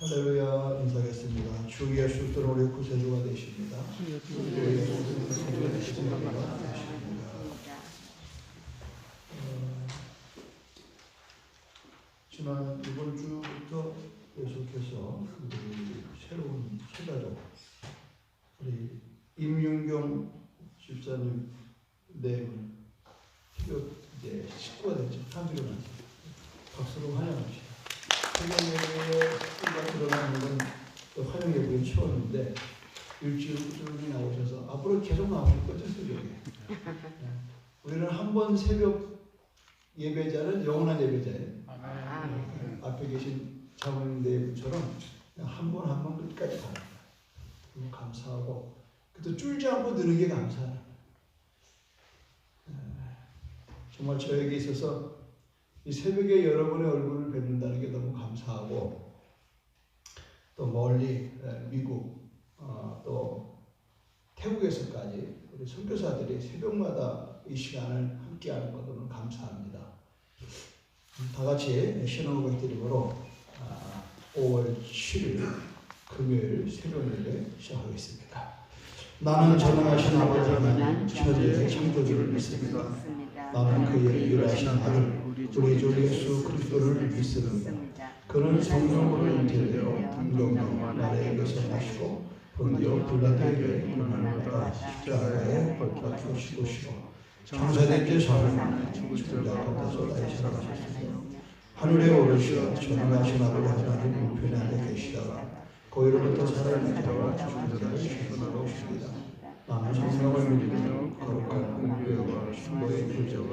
할렐루야 인사하겠습니다. 주 예수 그리스도 우리 구세주가 되십니다. 주 예수 그리스도 구세주가 되십니다. 지난 이번 주부터 계속해서 우리 새로운 초대로 우리 임윤경 집사님 내일 이제 식구가 됐죠. 한주를 맞죠. 박수로 환영합시다. 새벽예배가 들어가는 건 환영예배에 처음인데 일주일 꾸준히 나오셔서 앞으로 계속 나오실 거죠, 새벽에. 우리는 한 번 새벽 예배자는 영원한 예배자예요. 앞에 계신 자문대부처럼 한 번 한 번 끝까지 가는 거예요. 감사하고 그래도 쫄지 않고 느는 게 감사하다. 정말 저에게 있어서 이 새벽에 여러분의 얼굴을 뵙는다는 게 너무 감사하고 또 멀리 미국 또 태국에서까지 우리 선교사들이 새벽마다 이 시간을 함께하는 것도 너무 감사합니다. 다 같이 신앙고백 드림으로 5월 7일 금요일 새벽 예배 시작하겠습니다. 나는 전능하신 아버지 하나님 천지의 창조주를 믿습니다. 나는 그의 유일하신 아들 우리 주 예수 그리스도를 믿습니다. 그는 성령으로 잉태되어 동정녀 마리아에게서 나시고 본디오 빌라도에게 고난을 받아 십자가에 못 죽으시고 장사된 지 사흘 만에 죽은 자 가운데서 다시 살아가셨으며 하늘에 오르시어 전능하신 아버지 하나님 우편에 앉아 계시다가 거기로부터 살아나시다가 죽은 자를 시선하러 오십니다. 나는 성령을 믿으며 거룩한 공교회와 신부의 교제와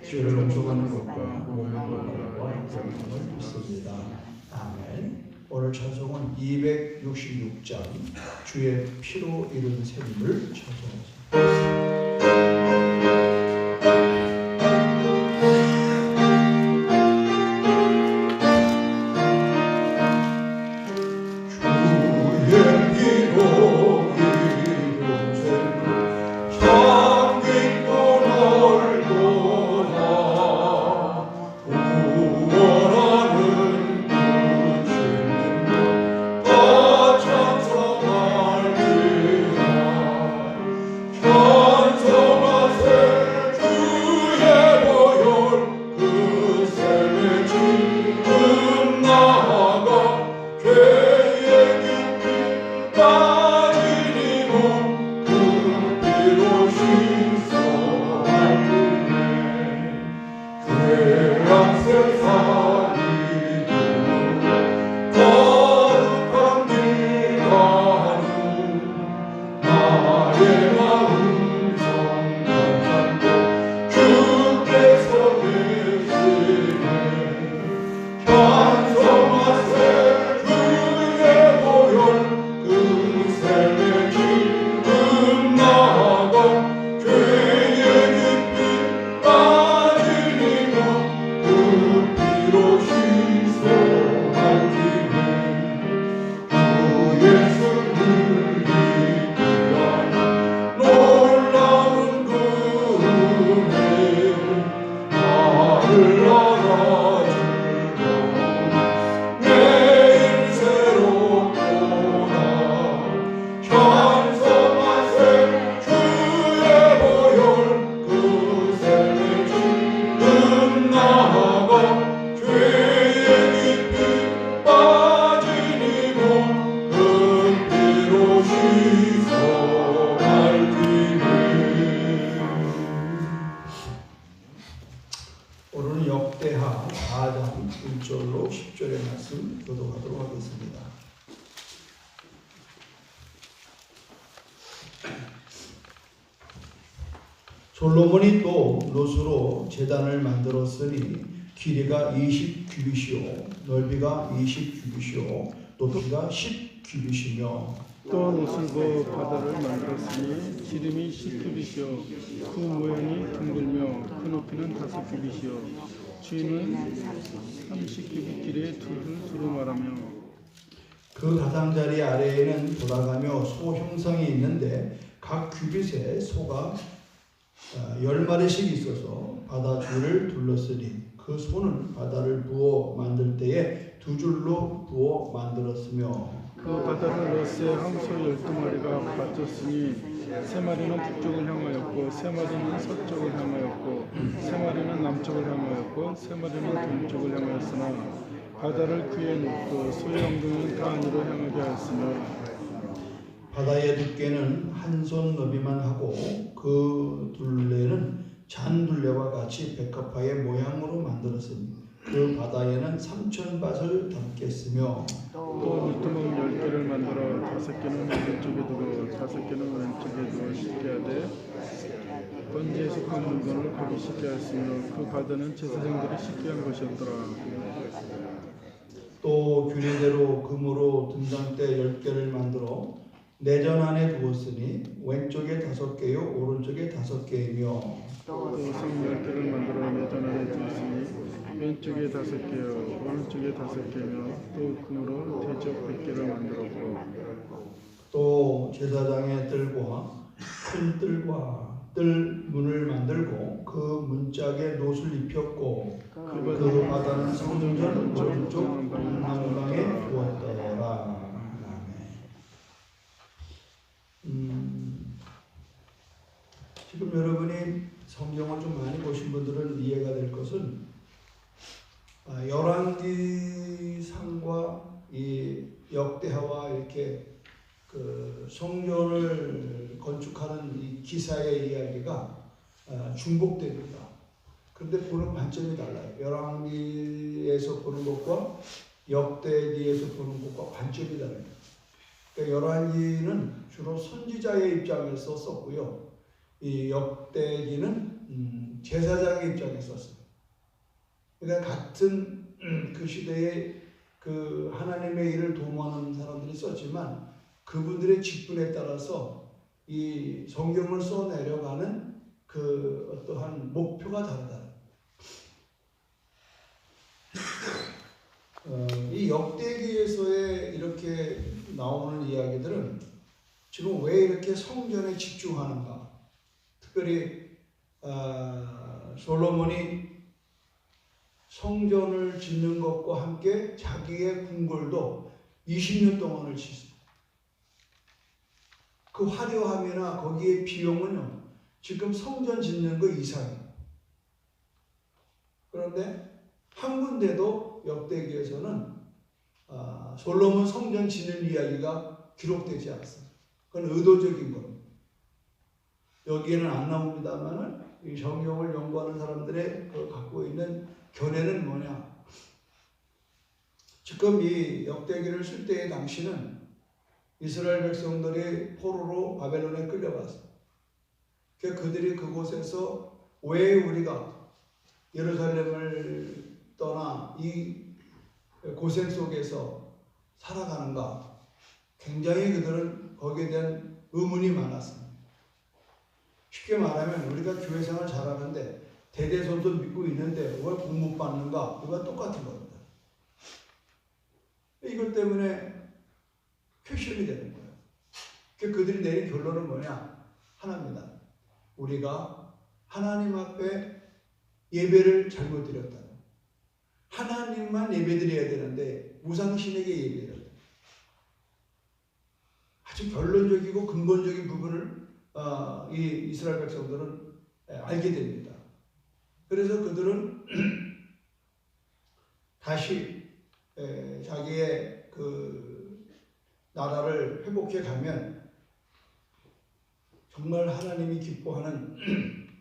죄를 용서하는 것과 몸의 건강과 영생을 믿습니다. 아멘. 오늘 찬송은 266장 주의 피로 이룬 샘을 찬송하겠습니다. 오늘은 역대하 4장 1절로 10절의 말씀 교독하도록 하겠습니다. 솔로몬이 또 노수로 제단을 만들었으니 길이가 20규빗이요 넓이가 20규빗이요 높이가 10규빗이며 또 노술고 바다를 만들었으니 지름이 10규빗이요 그 모양이 둥글며 그 높이는 5규빗이요 주인은 30규빗 길이의 둘을 두루마라며 그 가장자리 아래에는 돌아가며 소 형상이 있는데 각 규빗에 소가 10마리씩 있어서 바다 줄을 둘렀으니 그 소는 바다를 부어 만들 때에 두 줄로 부어 만들었으며 그 바다를 러스의 함소 12마리가 빠졌으니 3마리는 북쪽을 향하였고 3마리는 서쪽을 향하였고 3마리는 남쪽을 향하였고 3마리는 동쪽을 향하였으나 바다를 그의 높고 소의 엉덩이는 다 안으로 향하게 하였으며 바다의 두께는 한 손 너비만 하고 그 둘레는 잔 둘레와 같이 백합화의 모양으로 만들었으니 그 바다에는 3,000밭을 담겠으며 또 물두멍 10개를 만들어 5개는 오른쪽에 두고 5개는 왼쪽에 두어 씻게 하되 번제에 속한 물건을 거기 씻게 하였으며 그 바다는 제사장들이 씻게 한 것이었더라. 또 규례대로 금으로 등잔대 10개를 만들어 내전 안에 두었으니 왼쪽에 5개요 오른쪽에 5개이며 또 성 10개를 만들어 내전 안에 두었으니 왼쪽에 5개요 오른쪽에 5개며 또 금으로 대적 100개를 만들었고 또 제사장의 뜰과 큰 뜰과 뜰 문을 만들고 그 문짝에 놋을 입혔고 그 바다는 성전 오른쪽 동남방에 두었더라. 지금 여러분이 성경을 좀 많이 보신 분들은 이해가 될 것은 열왕기상과 이 역대하와 이렇게 그 성전을 건축하는 이 기사의 이야기가 중복됩니다. 그런데 보는 관점이 달라요. 열왕기에서 보는 것과 역대기에서 보는 것과 관점이 달라요. 그러니까 열왕기는 주로 선지자의 입장에서 썼고요. 이 역대기는 제사장의 입장에서 썼어요. 그러니까 같은 그 시대에 그 하나님의 일을 도모하는 사람들이 썼지만 그분들의 직분에 따라서 이 성경을 써내려가는 그 어떠한 목표가 다르다. 이 역대기에서의 이렇게 나오는 이야기들은 지금 왜 이렇게 성전에 집중하는가? 특별히 솔로몬이 성전을 짓는 것과 함께 자기의 궁궐도 20년 동안을 짓습니다. 그 화려함이나 거기에 비용은요, 지금 성전 짓는 거 이상이에요. 그런데 한 군데도 역대기에서는 솔로몬 성전 짓는 이야기가 기록되지 않습니다. 그건 의도적인 겁니다. 여기에는 안 나옵니다만은 이 성경을 연구하는 사람들의 갖고 있는 견해는 뭐냐? 지금 이 역대기를 쓸 때의 당시는 이스라엘 백성들이 포로로 바벨론에 끌려갔어요. 그들이 그곳에서 왜 우리가 예루살렘을 떠나 이 고생 속에서 살아가는가? 굉장히 그들은 거기에 대한 의문이 많았습니다. 쉽게 말하면 우리가 교회 생활 잘하는데 대대손손 믿고 있는데 왜 복 못 받는가? 이건 똑같은 겁니다. 이것 때문에 퀘션이 되는 거예요. 그들이 내린 결론은 뭐냐? 하나입니다. 우리가 하나님 앞에 예배를 잘못 드렸다. 하나님만 예배 드려야 되는데 우상신에게 예배를. 아주 결론적이고 근본적인 부분을 이 이스라엘 백성들은 알게 됩니다. 그래서 그들은 다시 자기의 그 나라를 회복해 가면 정말 하나님이 기뻐하는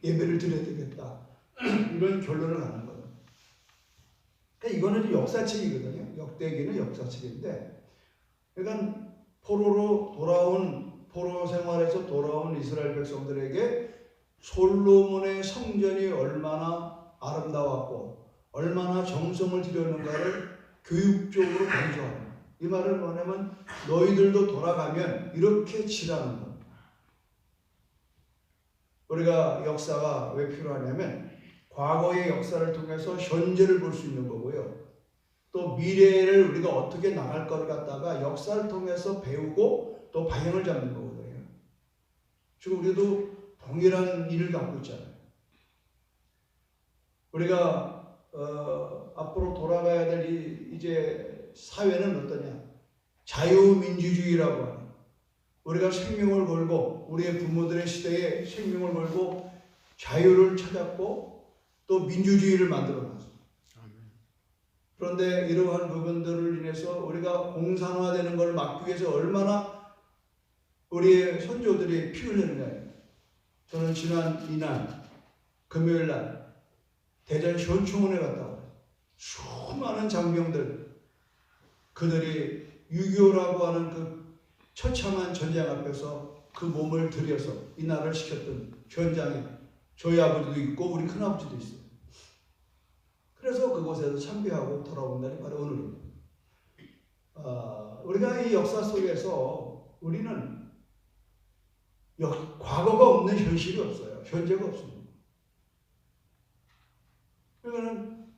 예배를 드려야 되겠다. 이런 결론을 가는 거예요. 그러니까 이거는 역사책이거든요. 역대기는 역사책인데, 그러니까 포로 생활에서 돌아온 이스라엘 백성들에게 솔로몬의 성전이 얼마나 아름다웠고 얼마나 정성을 들였는가를 교육적으로 강조하는 거예요. 이 말은 뭐냐면 너희들도 돌아가면 이렇게 지라는 거예요. 우리가 역사가 왜 필요하냐면 과거의 역사를 통해서 현재를 볼 수 있는 거고요. 또 미래를 우리가 어떻게 나갈 것 갖다가 역사를 통해서 배우고 또 방향을 잡는 거거든요. 지금 우리도 동일한 일을 갖고 있잖아요. 우리가 앞으로 돌아가야 될 이제 사회는 어떠냐? 자유민주주의라고 하는, 우리가 생명을 걸고 우리의 부모들의 시대에 생명을 걸고 자유를 찾았고 또 민주주의를 만들어놨습니다. 그런데 이러한 부분들을 인해서 우리가 공산화되는 걸 막기 위해서 얼마나 우리의 선조들이 피 흘렸느냐. 저는 지난 이날 금요일 날 대전 현충원에 갔다 와요. 수많은 장병들, 그들이 6.25라고 하는 그 처참한 전쟁 앞에서 그 몸을 들여서 이날을 지켰던 현장에 저희 아버지도 있고 우리 큰아버지도 있어요. 그래서 그곳에서 참배하고 돌아온 날이 바로 오늘입니다. 우리가 이 역사 속에서 우리는 과거가 없는 현실이 없어요. 현재가 없습니다. 그러면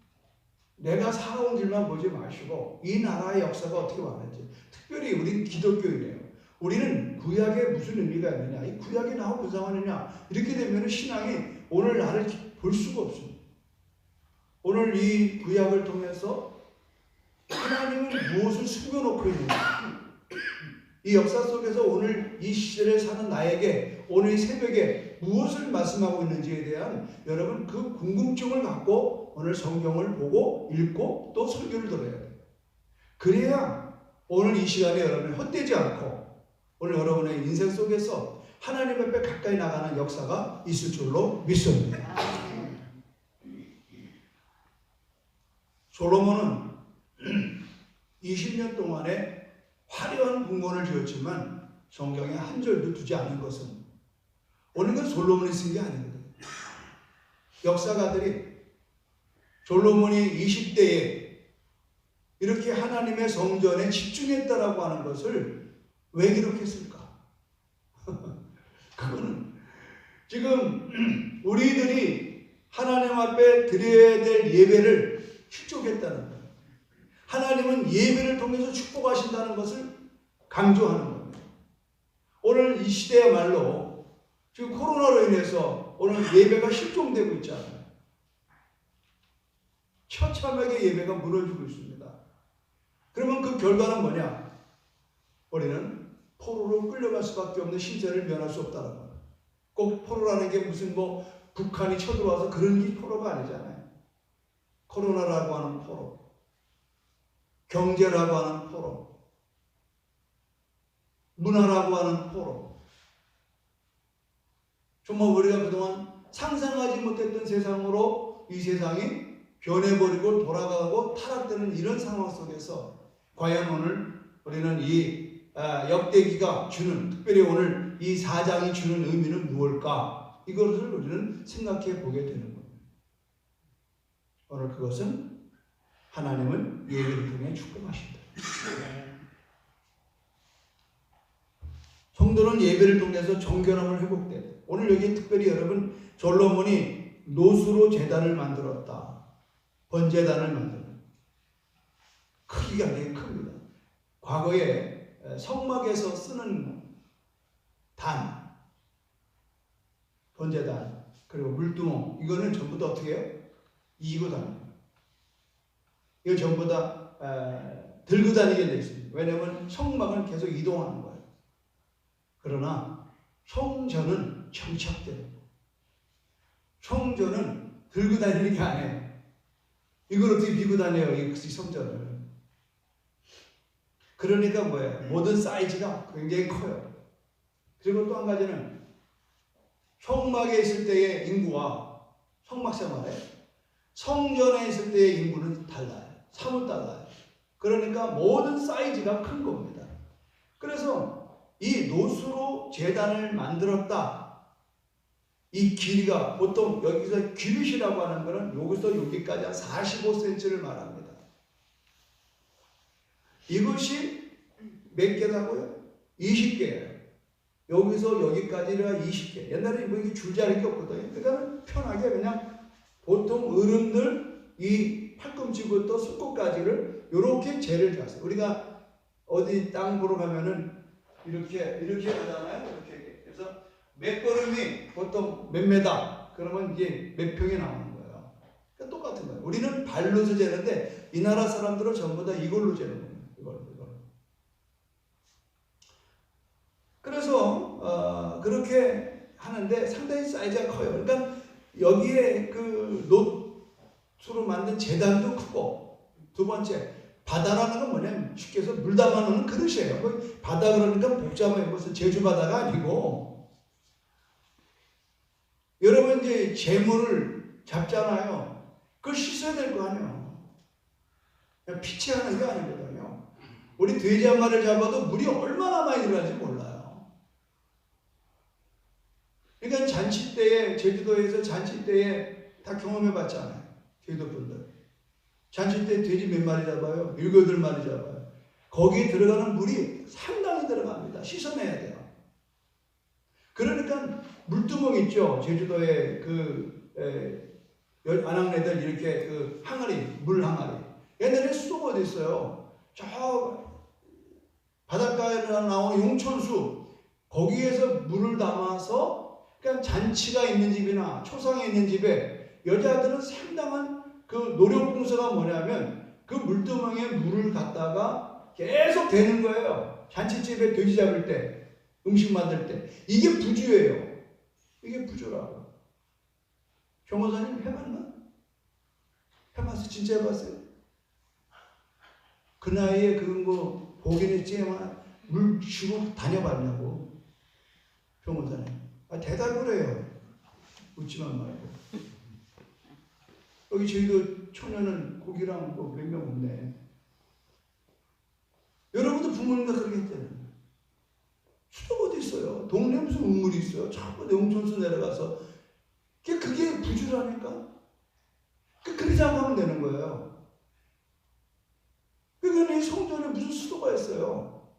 내가 살아온 길만 보지 마시고 이 나라의 역사가 어떻게 왔는지, 특별히 우리는 기독교인이에요. 우리는 구약에 무슨 의미가 있느냐, 이 구약이 나하고 무슨 상관이냐, 이렇게 되면 신앙이 오늘 나를 볼 수가 없습니다. 오늘 이 구약을 통해서 하나님은 무엇을 숨겨놓고 있는가, 이 역사 속에서 오늘 이 시대를 사는 나에게 오늘 이 새벽에 무엇을 말씀하고 있는지에 대한 여러분 그 궁금증을 갖고 오늘 성경을 보고 읽고 또 설교를 들어야 돼요. 그래야 오늘 이 시간에 여러분이 헛되지 않고 오늘 여러분의 인생 속에서 하나님 앞에 가까이 나가는 역사가 있을 줄로 믿습니다. 솔로몬은 20년 동안에 화려한 궁궐을 지었지만 성경에 한 절도 두지 않은 것은 오늘 건 솔로몬이 쓴 게 아니거든요. 역사가들이 솔로몬이 20대에 이렇게 하나님의 성전에 집중했다라고 하는 것을 왜 기록했을까? 그거는 지금 우리들이 하나님 앞에 드려야 될 예배를 실족했다는 거예요. 하나님은 예배를 통해서 축복하신다는 것을 강조하는 겁니다. 오늘 이 시대야말로 지금 코로나로 인해서 오늘 예배가 실종되고 있잖아요. 처참하게 예배가 무너지고 있습니다. 그러면 그 결과는 뭐냐? 우리는 포로로 끌려갈 수밖에 없는 신세를 면할 수 없다는 거예요. 꼭 포로라는 게 무슨 북한이 쳐들어와서 그런 게 포로가 아니잖아요. 코로나라고 하는 포로, 경제라고 하는 포로, 문화라고 하는 포로, 정말 우리가 그동안 상상하지 못했던 세상으로 이 세상이 변해버리고 돌아가고 타락되는 이런 상황 속에서 과연 오늘 우리는 이 역대기가 주는, 특별히 오늘 이 4장이 주는 의미는 무엇일까? 이것을 우리는 생각해 보게 되는 겁니다. 오늘 그것은 하나님은 예배를 통해 축복하신다. 성도는 예배를 통해서 정결함을 회복돼요. 오늘 여기 특별히 여러분 솔로몬이 노수로 제단을 만들었다. 번제단을 만들었다. 크기가 되게 큽니다. 과거에 성막에서 쓰는 단, 번제단, 그리고 물두멍, 이거는 전부 다 어떻게 해요? 이고 다닙니다. 이거 전부 다 들고 다니게 되어 있습니다. 왜냐하면 성막은 계속 이동하는 거예요. 그러나 성전은 정착되는 거예요. 성전은 들고 다니는 게 아니에요. 이걸 어떻게 들고 다녀요, 이 성전을. 그러니까 뭐예요? 모든 사이즈가 굉장히 커요. 그리고 또 한 가지는 성막에 있을 때의 인구와 성막 생활에 성전에 있을 때의 인구는 달라요. 사뭇 달라요. 그러니까 모든 사이즈가 큰 겁니다. 그래서 이 노수로 제단을 만들었다. 이 길이가 보통 여기서 규빗이라고 하는 것은 여기서 여기까지 한 45cm를 말합니다. 이것이 몇 개라고요? 20개예요. 여기서 여기까지가 20개. 옛날에 이게 줄자리가 없거든요. 그러니까 편하게 그냥 보통 어른들 이 팔꿈치부터 손끝까지를 이렇게 재를 잤어요. 우리가 어디 땅 보러 가면은 이렇게 하잖아요. 이렇게. 그래서 몇 걸음이 보통 몇 메다, 그러면 이게 몇 평이 나오는 거예요. 그러니까 똑같은 거예요. 우리는 발로서 재는데 이 나라 사람들은 전부 다 이걸로 재는 거예요. 이걸. 그래서 그렇게 하는데 상당히 사이즈가 커요. 그러니까 여기에 그 놋으로 만든 제단도 크고, 두 번째 바다라는 건 뭐냐면 쉽게 해서 물 담아놓는 그릇이에요. 뭐 바다 그러니까 복잡해 무슨 제주 바다가 아니고, 여러분 이제 재물을 잡잖아요. 그걸 씻어야 될 거 아니에요. 그냥 피치하는 게 아니거든요. 우리 돼지 한 마리를 잡아도 물이 얼마나 많이 들어갈지 몰라요. 그러니까 잔치 때에, 제주도에서 잔치 때에 다 경험해 봤잖아요. 제주도 분들. 잔치 때 돼지 몇 마리 잡아요? 7, 8마리 잡아요. 거기에 들어가는 물이 상당히 들어갑니다. 씻어내야 돼요. 그러니까 물두멍 있죠. 제주도에 안악내들 이렇게 그 항아리, 물 항아리. 옛날에 수도가 어디 있어요? 저 바닷가에 나오는 용천수. 거기에서 물을 담아서, 그러니까 잔치가 있는 집이나 초상이 있는 집에 여자들은 상당한 그 노력공서가 뭐냐면 그 물두멍에 물을 갖다가 계속 대는 거예요. 잔치집에 돼지 잡을 때, 음식 만들 때. 이게 부주예요. 이게 부주라고. 경호사님 해봤나? 해봤어요? 진짜 해봤어요? 그 나이에 그런 거 보긴 했지만 물 주고 다녀봤냐고. 경호사님. 대답을 해요. 웃지만 말고. 여기 저희도 초년은 고기랑 뭐 몇 명 없네. 여러분도 부모님과 그렇게 했잖아요. 수도가 어디 있어요? 동네 무슨 우물이 있어요? 자꾸 용천수 내려가서. 그게 부주라니까? 그렇게 생각하면 되는 거예요. 그러니까 이 성전에 무슨 수도가 있어요?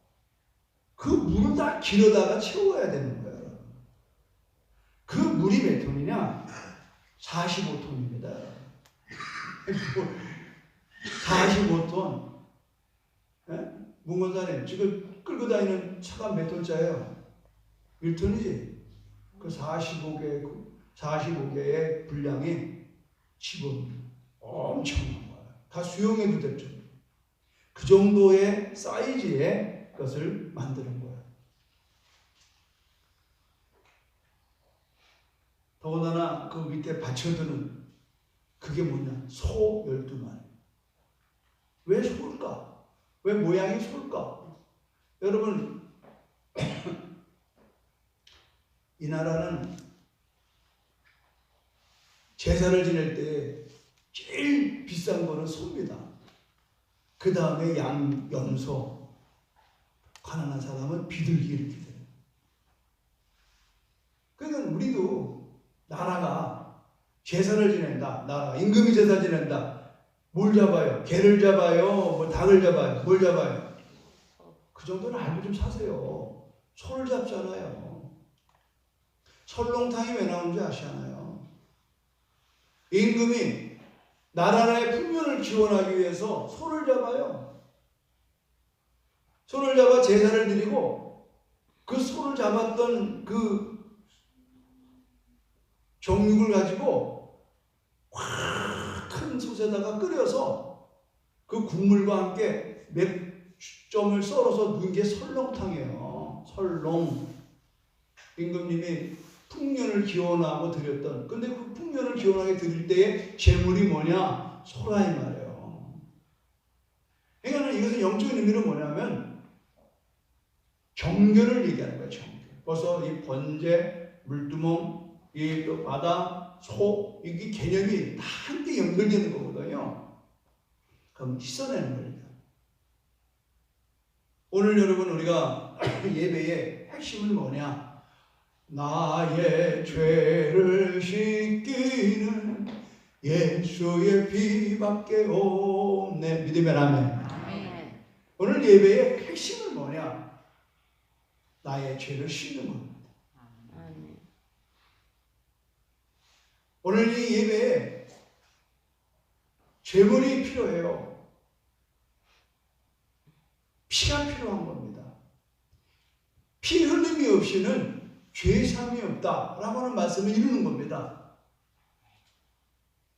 그 물을 다 길어다가 채워야 되는 거예요. 그 물이 몇 톤이냐? 45톤입니다. 45톤. 예? 문건사님, 지금 끌고 다니는 차가 몇 톤짜예요? 1톤이지? 그 45개의 분량이 지금 엄청난 거예요. 다 수용해도 될 정도. 그 정도의 사이즈의 것을 만드는 거예요. 더군다나 그 밑에 받쳐두는 그게 뭐냐? 소 12마리. 왜 소일까? 왜 모양이 소일까? 여러분, 이 나라는 제사를 지낼 때 제일 비싼 거는 소입니다. 그 다음에 양, 염소. 가난한 사람은 비둘기 이렇게 돼요. 그러니까 우리도 나라가 제사를 지낸다. 나라 임금이 제사 지낸다. 뭘 잡아요? 개를 잡아요? 뭐 닭을 잡아요? 뭘 잡아요? 그 정도는 알고 좀 사세요. 소를 잡잖아요. 설렁탕이 왜 나오는지 아시잖아요. 임금이 나라의 풍년을 기원하기 위해서 소를 잡아요. 소를 잡아 제사를 드리고 그 소를 잡았던 그 정육을 가지고 확 큰 솥에다가 끓여서 그 국물과 함께 몇 점을 썰어서 넣은 게 설렁탕이에요. 설렁. 임금님이 풍년을 기원하고 드렸던, 근데 그 풍년을 기원하게 드릴 때의 제물이 뭐냐? 소라 이 말이에요. 그러니까 이것은 영적인 의미로 뭐냐면 정결을 얘기하는 거예요. 정결. 그래서 이 번제, 물두멍, 이 또 바다, 소, 이게 개념이 다 함께 연결되는 거거든요. 그럼 씻어내는 겁니다. 오늘 여러분 우리가 예배의 핵심은 뭐냐? 나의 죄를 씻기는 예수의 피밖에 없네. 믿으면 아멘. 오늘 예배의 핵심은 뭐냐? 나의 죄를 씻는 겁니다. 오늘 이 예배에 제물이 필요해요. 피가 필요한 겁니다. 피 흘림이 없이는 죄 사함이 없다라고 하는 말씀을 이루는 겁니다.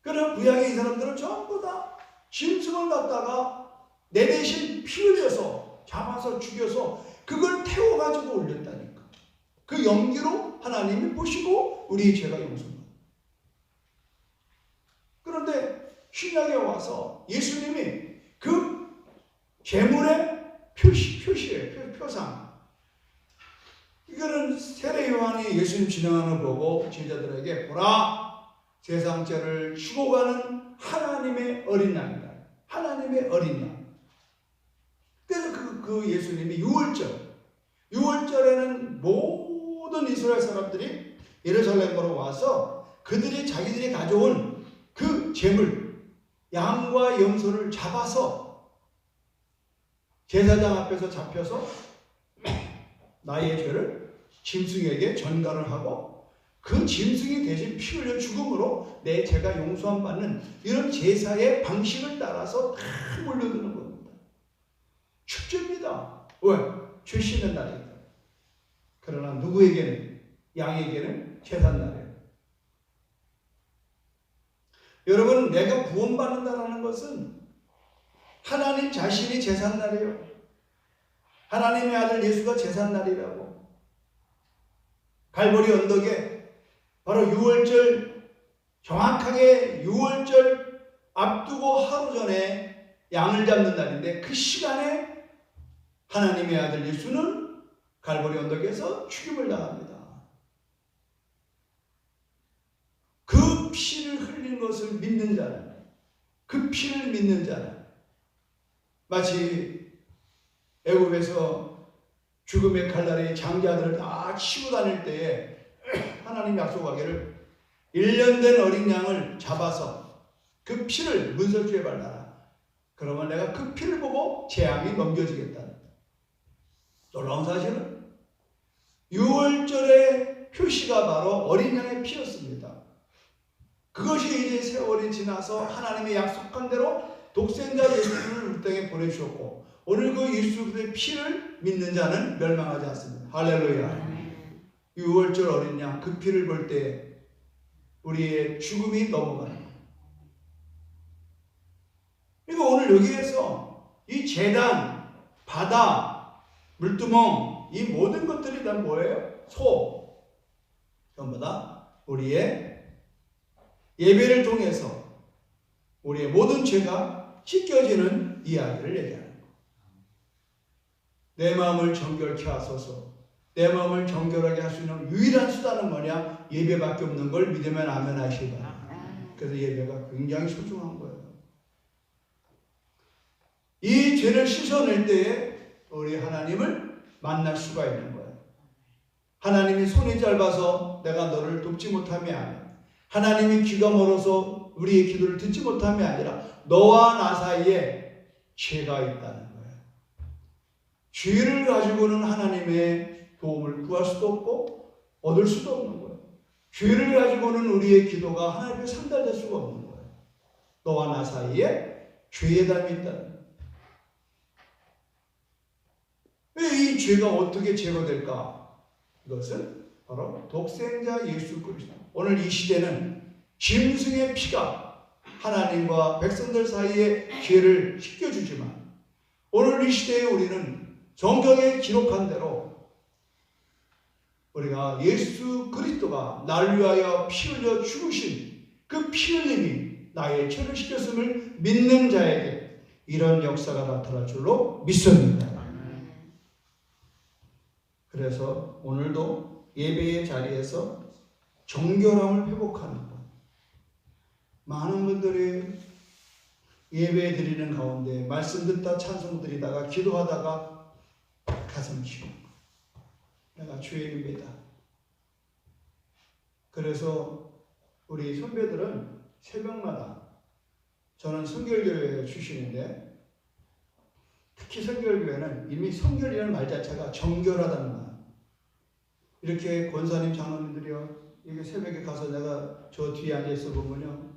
그러나 구약의 이 사람들은 전부 다 짐승을 갖다가 내 대신 피 흘려서 잡아서 죽여서 그걸 태워가지고 올렸다니까. 그 연기로 하나님이 보시고 우리의 죄가 용서받아요. 그런데 신약에 와서 예수님이 그 제물의 표시예요. 표상. 이거는 세례 요한이 예수님 진행하는 거 보고 제자들에게 보라, 세상죄를 지고 가는 하나님의 어린 양이다. 하나님의 어린 양. 그래서 그 예수님이 유월절에는 모든 이스라엘 사람들이 예루살렘으로 와서 그들이 자기들이 가져온 그 제물, 양과 염소를 잡아서 제사장 앞에서 잡혀서 나의 죄를 짐승에게 전가를 하고 그 짐승이 대신 피 흘려 죽음으로 내 죄가 용서함 받는 이런 제사의 방식을 따라서 다 몰려드는 겁니다. 축제입니다. 왜? 죄 씻는 날이니까. 그러나 누구에게는? 양에게는 제삿날이에요. 여러분, 내가 구원받는다는 것은 하나님 자신이 제삿날이에요. 하나님의 아들 예수가 제삿날이라고. 갈보리 언덕에 바로 유월절, 정확하게 유월절 앞두고 하루 전에 양을 잡는 날인데 그 시간에 하나님의 아들 예수는 갈보리 언덕에서 죽임을 당합니다. 그 피를 흘린 것을 믿는 자는, 그 피를 믿는 자는 마치 애굽에서 죽음의 칼날에 장자들을 다 치고 다닐 때에 하나님 약속하기를 1년 된 어린 양을 잡아서 그 피를 문설주에 발라라. 그러면 내가 그 피를 보고 재앙이 넘겨지겠다. 놀라운 사실은 유월절의 표시가 바로 어린 양의 피였습니다. 그것이 이제 세월이 지나서 하나님의 약속한 대로 독생자 예수를 우리 땅에 보내주셨고 오늘 그 예수 그리스도의 피를 믿는 자는 멸망하지 않습니다. 할렐루야. 유월절 어린 양 그 피를 볼 때 우리의 죽음이 넘어가는 거예요. 그러니까 오늘 여기에서 이 제단, 바다, 물두멍 이 모든 것들이 다 뭐예요? 소. 전부 다 우리의 예배를 통해서 우리의 모든 죄가 씻겨지는 이야기를 얘기하는 거예요. 내 마음을 정결케 하소서. 내 마음을 정결하게 할 수 있는 유일한 수단은 뭐냐? 예배밖에 없는 걸 믿으면 아멘 하시기 바랍니다. 그래서 예배가 굉장히 소중한 거예요. 이 죄를 씻어낼 때에 우리 하나님을 만날 수가 있는 거예요. 하나님이 손이 짧아서 내가 너를 돕지 못함이 아니라 하나님이 귀가 멀어서 우리의 기도를 듣지 못함이 아니라 너와 나 사이에 죄가 있다는 거예요. 죄를 가지고는 하나님의 도움을 구할 수도 없고 얻을 수도 없는 거예요. 죄를 가지고는 우리의 기도가 하나님께 상달될 수가 없는 거예요. 너와 나 사이에 죄의 담이 있다는 거예요. 왜 이 죄가 어떻게 제거될까? 이것은 바로 독생자 예수 그리스도. 오늘 이 시대는 짐승의 피가 하나님과 백성들 사이에 죄를 씻겨주지만 오늘 이 시대에 우리는 성경에 기록한 대로 우리가 예수 그리스도가 나를 위하여 피 흘려 죽으신 그 피 흘림이 나의 죄를 씻겼음을 믿는 자에게 이런 역사가 나타날 줄로 믿습니다. 그래서 오늘도 예배의 자리에서 정결함을 회복하는 것. 많은 분들이 예배 드리는 가운데 말씀 듣다 찬송 드리다가 기도하다가 가슴 치고 내가 죄인입니다. 그래서 우리 선배들은 새벽마다 저는 성결교회 출신인데 특히 성결교회는 이미 성결이라는 말 자체가 정결하다는 말. 이렇게 권사님 장로님들이요 이게 새벽에 가서 내가 저 뒤에 앉아있어 보면요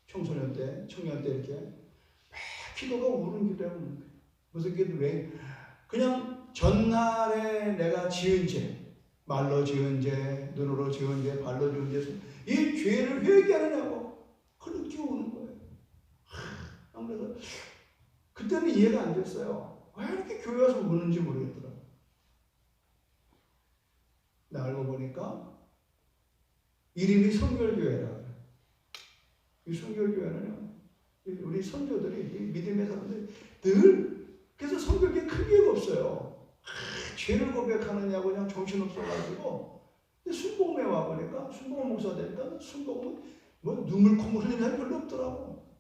청소년 때 청년 때 이렇게 막 기도가 우는 기도하고 무슨 기도 왜 그냥 전날에 내가 지은 죄 말로 지은 죄 눈으로 지은 죄 발로 지은 죄 이 죄를 회개하느냐고 흐느끼고 우는 거예요. 그래서 그때는 이해가 안 됐어요. 왜 이렇게 교회 와서 우는지 모르겠더라고요. 나 알고 보니까 이름이 성결교회라. 이 성결교회는 우리 선조들이, 믿음의 사람들이 늘, 그래서 성결교회 큰 교회가 없어요. 죄를 고백하느냐고 그냥 정신없어가지고, 순복음에 와보니까, 순복음 목사 되니까, 순복음은 뭐 눈물 콧물 흘리는 사람이 별로 없더라고.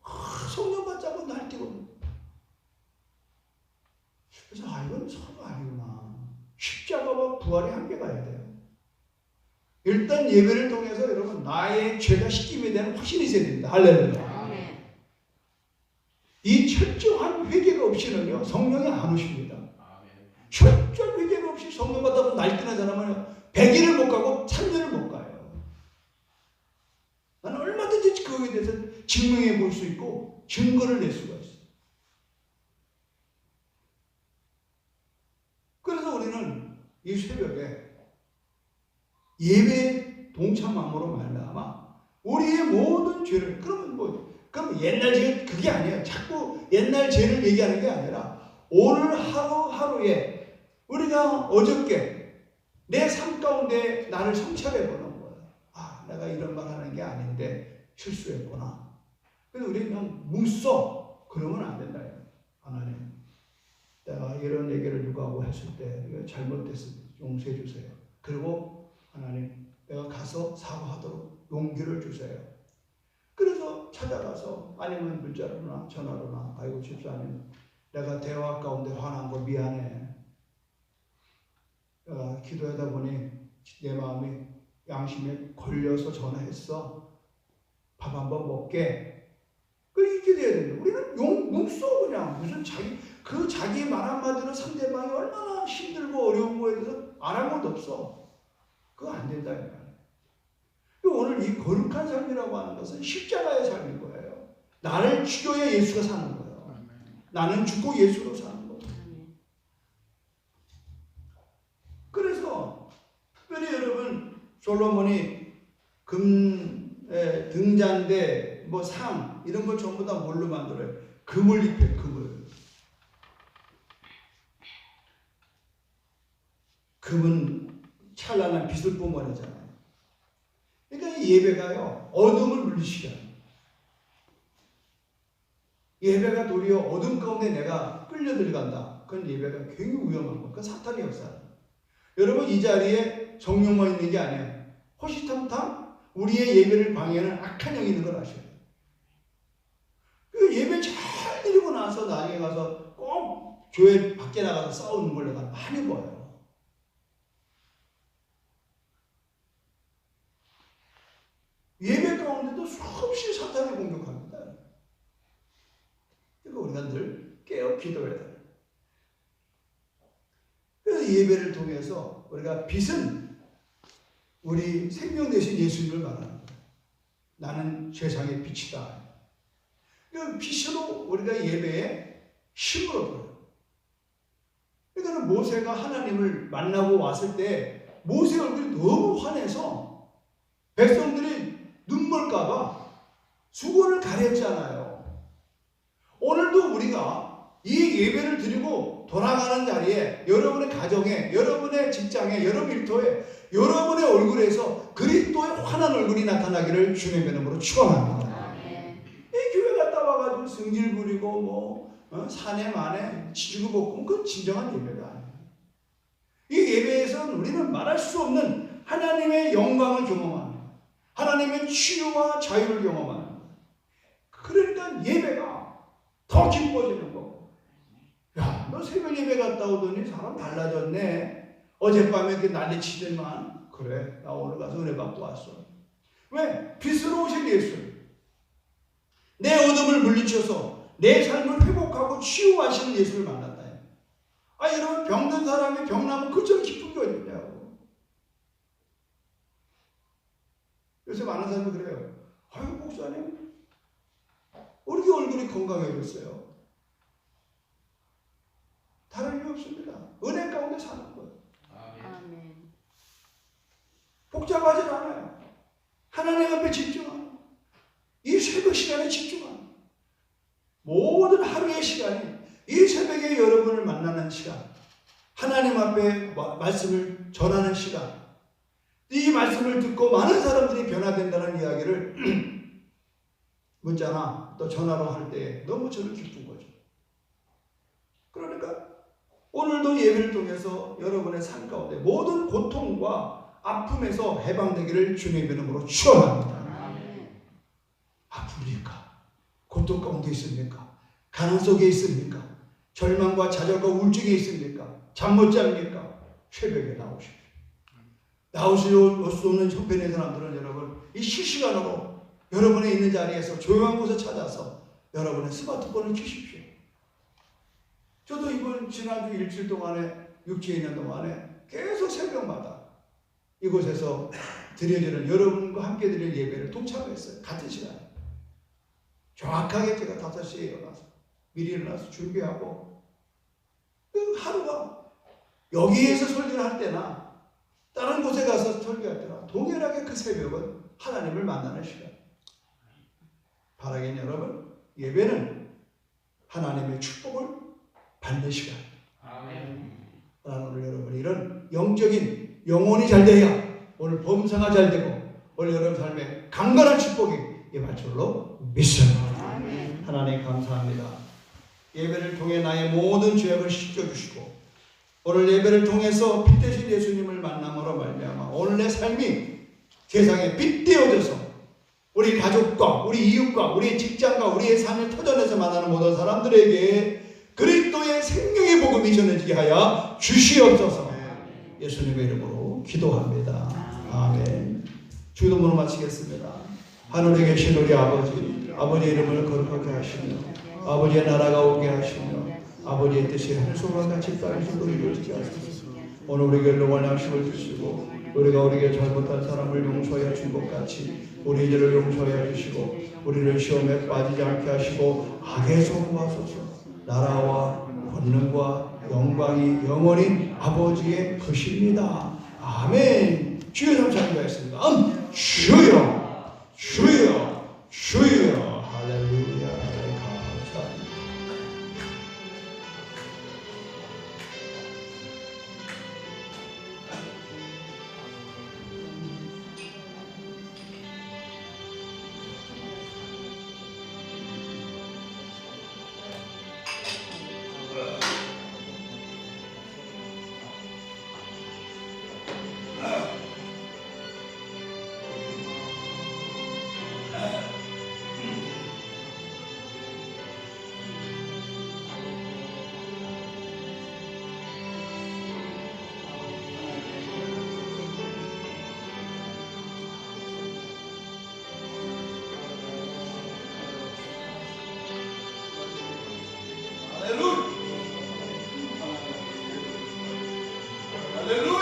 성령 받자고 날뛰고. 그래서 이건 서로 아니구나. 십자가와 부활의 한계가 있야 돼요. 일단 예배를 통해서 여러분 나의 죄가 씻김에 대한 확신이 있어야 됩니다. 할렐루야. 이 철저한 회개가 없이는요 성령이 안 오십니다. 철저한 회개가 없이 성령 받다고 날뛰는 사람은 100일을 못 가고 3년을 못 가요. 나는 얼마든지 그거에 대해서 증명해 볼 수 있고 증거를 낼 수가 있어요. 그래서 우리는 이 새벽에 예배에 동참함으로 말미암아 우리의 모든 죄를, 그럼 옛날 죄, 그게 아니에요. 자꾸 옛날 죄를 얘기하는 게 아니라 오늘 하루하루에 우리가 어저께 내 삶 가운데 나를 성찰해 보는 거예요. 내가 이런 말 하는 게 아닌데 실수했구나. 그래서 우리는 그냥 뭉써 그러면 안 된다. 하나님, 내가 이런 얘기를 누구하고 했을 때 이거 잘못됐으면 용서해 주세요. 그리고 하나님, 내가 가서 사과하도록 용기를 주세요. 그래서 찾아가서 아니면 문자로나 전화로나, 아이고 집사님, 내가 대화 가운데 화난 거 미안해. 내가 기도하다 보니 내 마음이 양심에 걸려서 전화했어. 밥 한번 먹게. 이렇게 돼야 됩니다. 우리는 뭉써 그냥 무슨 자기 말 한마디로 상대방이 얼마나 힘들고 어려운 거에 대해서 안 한 것도 없어. 그거 안 된다. 오늘 이 거룩한 삶이라고 하는 것은 십자가의 삶인 거예요. 나를 죽여야 예수가 사는 거예요. 나는 죽고 예수로 사는 거예요. 그래서 특별히 여러분 솔로몬이 등잔대, 상 이런 걸 전부 다 뭘로 만들어요? 금을 입혀요. 금은 찬란한 빛을 뿜어내잖아요. 그러니까 이 예배가요 어둠을 물리치게 합니다. 예배가 도리어 어둠 가운데 내가 끌려 들어간다. 그건 예배가 굉장히 위험한 거. 그건 사탄의 역사예요. 여러분 이 자리에 성령만 있는 게 아니에요. 호시탐탐 우리의 예배를 방해하는 악한 영이 있는 걸 아셔야 돼요. 그 예배 잘 드리고 나서 나중에 가서 꼭 교회 밖에 나가서 싸우는 걸 내가 많이 봐요. 예배 가운데도 수없이 사탄이 공격합니다. 그러니까 우리가 늘 깨어 기도해야 돼요. 그래서 예배를 통해서 우리가 빛은 우리 생명 되신 예수님을 말하는 거예요. 나는 세상의 빛이다. 그 빛으로 우리가 예배에 힘을 얻어요. 그러니까 모세가 하나님을 만나고 왔을 때 모세 얼굴이 너무 환해서 백성들이 눈물까봐 수건을 가렸잖아요. 오늘도 우리가 이 예배를 드리고 돌아가는 자리에 여러분의 가정에, 여러분의 직장에, 여러분 일터에, 여러분의 얼굴에서 그리스도의 환한 얼굴이 나타나기를 주님의 이름으로 축원합니다. 이 교회 갔다 와가지고 승질 부리고 사내 만에 지지고 볶으면 그건 진정한 예배가 아니에요. 이 예배에서는 우리는 말할 수 없는 하나님의 영광을 경험하는 거예요. 하나님의 치유와 자유를 경험하는 거예요. 그러니까 예배가 더 기뻐지는 거고. 야, 너 새벽 예배 갔다 오더니 사람 달라졌네. 어젯밤에 이렇게 난리치더만. 그래, 나 오늘 가서 은혜 받고 왔어. 왜? 빛으로 오신 예수. 내 어둠을 물리쳐서 내 삶을 회복하고 치유하시는 예수를 만났다. 여러분 병든 사람이 병나면 그처럼 기쁜 게 어딨냐고. 요새 많은 사람이 그래요. 아유 목사님 우리 얼굴이 건강해졌어요. 다른 이유 없습니다. 은혜 가운데 사는 거예요. 아멘. 복잡하지 않아요. 하나님 앞에 집중하는 이 새벽 모든 하루의 시간이 이 새벽에 여러분을 만나는 시간, 하나님 앞에 말씀을 전하는 시간, 이 말씀을 듣고 많은 사람들이 변화된다는 이야기를 문자나 또 전화로 할 때 너무 저는 기쁜 거죠. 그러니까 오늘도 예배를 통해서 여러분의 삶 가운데 모든 고통과 아픔에서 해방되기를 주님의 이름으로 축원합니다. 아픕니까? 고통 가운데 있습니까? 가난 속에 있습니까? 절망과 좌절과 우울증에 있습니까? 잠 못 잡니까? 새벽에 나오십시오. 나오실 수 없는 형편의 사람들은 여러분 이 실시간으로 여러분의 있는 자리에서 조용한 곳에 찾아서 여러분의 스마트폰을 켜십시오. 저도 이번 지난주 일주일 동안에 육지에 있는 동안에 계속 새벽마다 이곳에서 드려지는 여러분과 함께 드릴 예배를 동참했어요. 같은 시간에. 정확하게 제가 5시에 일어나서 미리 일어나서 준비하고 그 하루가 여기에서 설교를 할 때나 다른 곳에 가서 설교할 때나 동일하게 그 새벽은 하나님을 만나는 시간. 바라긴 여러분, 예배는 하나님의 축복을 받는 시간. 오늘 여러분 이런 영적인 영혼이 잘 돼야 오늘 범사가 잘 되고 오늘 여러분 삶에 강건한 축복이 임할 줄로 믿습니다. 하나님 감사합니다. 예배를 통해 나의 모든 죄악을 씻겨주시고 오늘 예배를 통해서 빛 되신 예수님을 만남으로 말미암아 오늘 내 삶이 세상에 빛 되어져서 우리 가족과 우리 이웃과 우리 직장과 우리의 삶의 터전에서 만나는 모든 사람들에게 그리스도의 생명의 복음이 전해지게 하여 주시옵소서. 예수님의 이름으로 기도합니다. 아멘. 주기도문을 마치겠습니다. 하늘에 계신 우리 아버지, 아버지의 이름을 거룩하게 하시며 아버지의 나라가 오게 하시며 아버지의 뜻이 하늘소와 같이 땅에서도 이루어지게 하소서. 오늘 우리에게 일용할 양식을 주시고 우리가 우리에게 잘못한 사람을 용서하여 준 것 같이 우리 죄를 용서하여 주시고 우리를 시험에 빠지지 않게 하시고 악에서 구하소서. 나라와 권능과 영광이 영원히 아버지의 것입니다. 아멘. 주여 감사합니다. 주여 주여 주여 할렐루야. 감사합니다. 할렐루야.